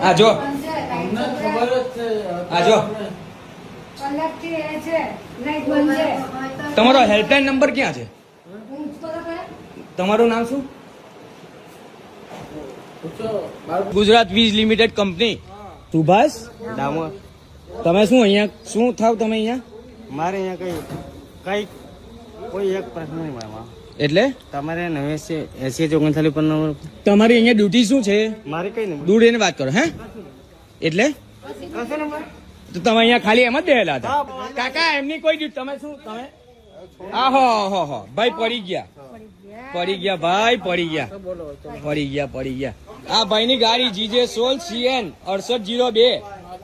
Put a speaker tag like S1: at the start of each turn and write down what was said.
S1: આજો આજો તમારો હેલ્પલાઇન નંબર ક્યાં છે? તમારું નામ શું? ગુજરાત વીજ લિમિટેડ કંપની. સુભાષ
S2: ડામોર.
S1: તમે શું અહીંયા શું થાવ તમે અહીંયા?
S2: મારે અહીંયા કઈ કોઈ એક પ્રશ્ન નહીં મારા.
S1: એટલે
S2: તમારે 8039 પર નંબર.
S1: તમારી અહીંયા ડ્યુટી શું છે?
S2: મારે કઈ નહીં.
S1: દૂર એને વાત કરો. હે એટલે તો તમે અહીંયા ખાલી એમ જ બેહેલા હતા? કાકા એમની કોઈ ડ્યુટી તમે શું તમે આહો હો ભાઈ પડી ગયા ભાઈ પડી ગયા. આ ભાઈની ગાડી GJ 16 CN 6802